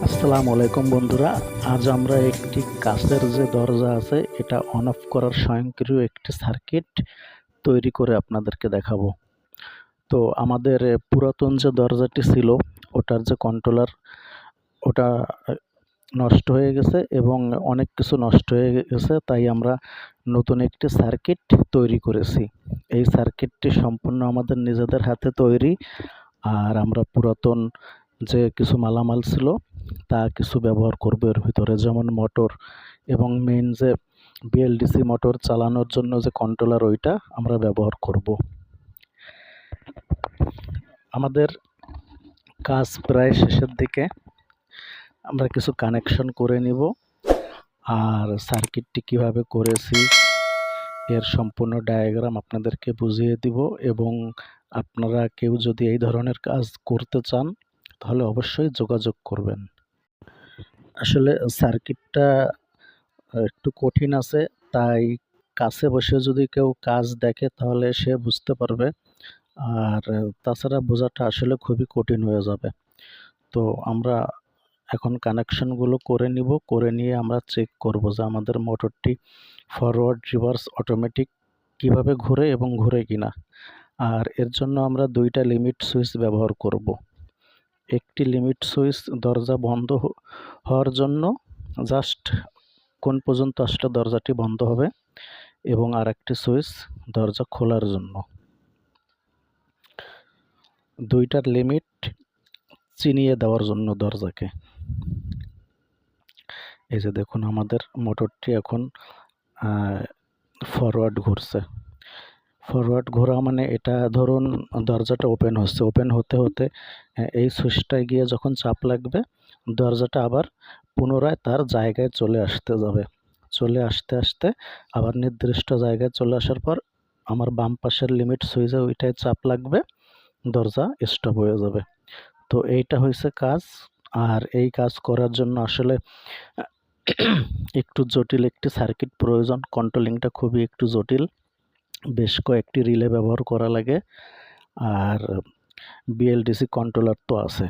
আসসালামু আলাইকুম বন্ধুরা। আজ আমরা একটি কাচের যে দরজা আছে এটা অন অফ করার স্বয়ংক্রিয় একটি সার্কিট তৈরি করে আপনাদেরকে দেখাবো। তো আমাদের পুরাতন যে দরজাটি ছিল ওটার যে কন্ট্রোলার ওটা নষ্ট হয়ে গেছে এবং অনেক কিছু নষ্ট হয়ে গেছে, তাই আমরা নতুন একটি সার্কিট তৈরি করেছি। এই সার্কিটটি সম্পূর্ণ আমাদের নিজেদের হাতে তৈরি। আর আমরা পুরাতন যে কিছু মালামাল ছিল তা কিছু ব্যবহার করব এর ভিতরে, যেমন মোটর এবং মেইন যে বিএলডিসি মোটর চালানোর জন্য যে কন্ট্রোলার ওইটা আমরা ব্যবহার করব। আমাদের কাজ প্রায় শেষের দিকে। আমরা কিছু কানেকশন করে নিব আর সার্কিটটি কিভাবে করেছি এর সম্পূর্ণ ডায়াগ্রাম আপনাদেরকে বুঝিয়ে দিব। এবং আপনারা কেউ যদি এই ধরনের কাজ করতে চান তাহলে অবশ্যই যোগাযোগ করবেন। আসলে সার্কিটটা একটু কঠিন আছে, তাই কাছে বসে যদি কেউ কাজ দেখে তাহলে সে বুঝতে পারবে। আর তাছাড়া বোঝাটা আসলে খুবই কঠিন হয়ে যাবে। তো আমরা এখন কানেকশনগুলো করে নিব, করে নিয়ে আমরা চেক করব যে আমাদের মোটরটি ফরওয়ার্ড রিভার্স অটোমেটিক কিভাবে ঘুরে এবং ঘুরে কিনা। আর এর জন্য আমরা দুইটা লিমিট সুইচ ব্যবহার করব। একটি লিমিট সুইচ দরজা বন্ধ হওয়ার জন্য, জাস্ট কোন পর্যন্ত আসলে দরজাটি বন্ধ হবে, এবং আরেকটি সুইচ দরজা খোলার জন্য। দুইটার লিমিট চিনিয়ে দেওয়ার জন্য দরজাকে। এই যে দেখুন আমাদের মোটরটি এখন ফরওয়ার্ড ঘুরছে। ফরওয়ার্ড ঘোরা মানে এটা ধরুন দরজাটা ওপেন হচ্ছে, ওপেন হতে হতে এই সুইচটায় গিয়ে যখন চাপ লাগবে দরজাটা আবার পুনরায় তার জায়গায় চলে আসতে যাবে। চলে আসতে আসতে আবার নির্দিষ্ট জায়গায় চলে আসার পর আমার বাম পাশের লিমিট সুইচে ওইটায় চাপ লাগবে, দরজা স্টপ হয়ে যাবে। তো এইটা হয়েছে কাজ। আর এই কাজ করার জন্য আসলে একটু জটিল একটি সার্কিট প্রয়োজন। কন্ট্রোলিংটা খুবই একটু জটিল, বেশ কয়েকটি রিলে ব্যবহার করা লাগে। আর বিএলডিসি কন্ট্রোলার তো আছে।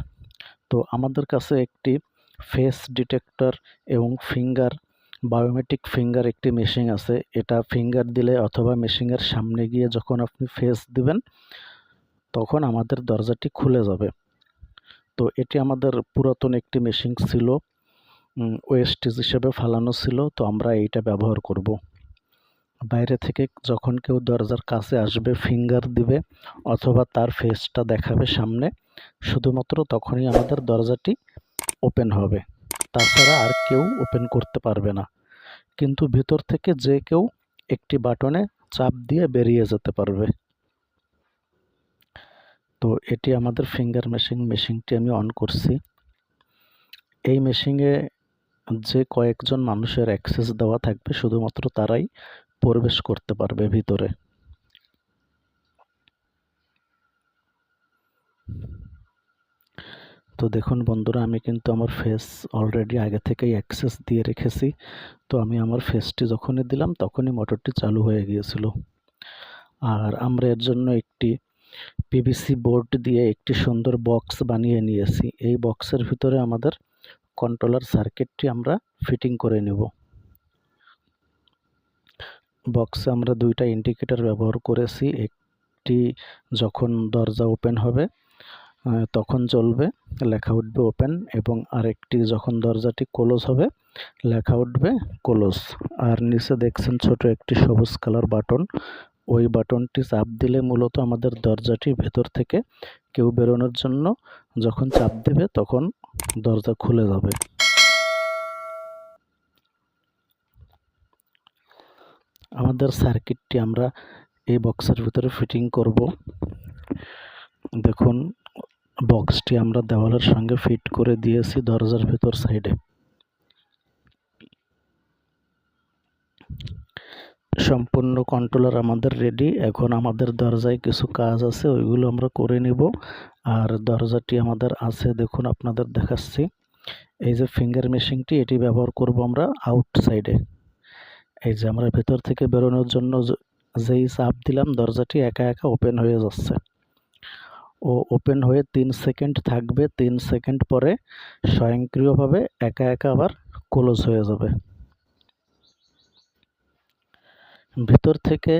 তো আমাদের কাছে একটি ফেস ডিটেক্টর এবং ফিঙ্গার বায়োমেট্রিক ফিঙ্গার একটি মেশিন আছে। এটা ফিঙ্গার দিলে অথবা মেশিনের সামনে গিয়ে যখন আপনি ফেস দিবেন তখন আমাদের দরজাটি খুলে যাবে। তো এটি আমাদের পুরাতন একটি মেশিন ছিল, ওয়েস্টেজ হিসেবে ফালানো ছিল। তো আমরা এইটা ব্যবহার করব। বাইরে থেকে যখন কেউ দরজার কাছে আসবে ফিঙ্গার দিবে অথবা তার ফেসটা দেখাবে সামনে, শুধুমাত্র তখনই আমাদের দরজাটি ওপেন হবে। তাছাড়া আর কেউ ওপেন করতে পারবে না। কিন্তু ভিতর থেকে যে কেউ একটি বাটনে চাপ দিয়ে বেরিয়ে যেতে পারবে। তো এটি আমাদের ফিঙ্গার মেশিনটি আমি অন করছি। এই মেশিনে যে কয়েকজন মানুষের অ্যাক্সেস দেওয়া থাকবে শুধুমাত্র তারাই প্রবেশ করতে পারবে ভিতরে। তো দেখুন বন্ধুরা, আমি কিন্তু আমার ফেস অলরেডি আগে থেকেই অ্যাক্সেস দিয়ে রেখেছি। তো আমি আমার ফেসটি যখনই দিলাম তখনই মোটরটি চালু হয়ে গিয়েছিল। আর আমরা এর জন্য একটি পিভিসি বোর্ড দিয়ে একটি সুন্দর বক্স বানিয়ে নিয়েছি। এই বক্সের ভিতরে আমাদের কন্ট্রোলার সার্কিটটি আমরা ফিটিং করে নেব। বক্সে আমরা দুইটা ইন্ডিকেটর ব্যবহার করেছি। একটি যখন দরজা ওপেন হবে তখন জ্বলবে, লেখা উঠবে ওপেন, এবং আরেকটি যখন দরজাটি ক্লোজ হবে লেখা উঠবে ক্লোজ। আর নিচে দেখছেন ছোট একটি সবুজ কালার বাটন, ওই বাটনটি চাপ দিলে মূলত আমাদের দরজাটি ভেতর থেকে কেউ বেরোনোর জন্য যখন চাপ দেবে তখন দরজা খুলে যাবে। আমাদের সার্কিটটি আমরা এই বক্সের ভিতরে ফিটিং করব। দেখুন বক্সটি আমরা দেওয়ালের সঙ্গে ফিট করে দিয়েছি দরজার ভেতর সাইডে। সম্পূর্ণ কন্ট্রোলার আমাদের রেডি। এখন আমাদের দরজায় কিছু কাজ আছে, ওইগুলো আমরা করে নিব। আর দরজাটি আমাদের আছে, দেখুন আপনাদের দেখাচ্ছি। এই যে ফিঙ্গার মেশিনটি, এটি ব্যবহার করব আমরা আউটসাইডে। এই যে আমরা ভেতর থেকে বেরোনোর জন্য যেই চাপ দিলাম দরজাটি একা একা ওপেন হয়ে যাচ্ছে। ও ওপেন হয়ে 3 সেকেন্ড থাকবে। 3 সেকেন্ড পরে স্বয়ংক্রিয়ভাবে একা একা আবার ক্লোজ হয়ে যাবে। ভিতর থেকে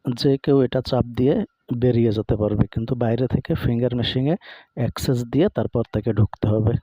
যে কেউ এটা চাপ দিয়ে বেরিয়ে যেতে পারবে, কিন্তু বাইরে থেকে ফিঙ্গার মেশিনে অ্যাক্সেস দিয়ে তারপর তাকে ঢুকতে হবে।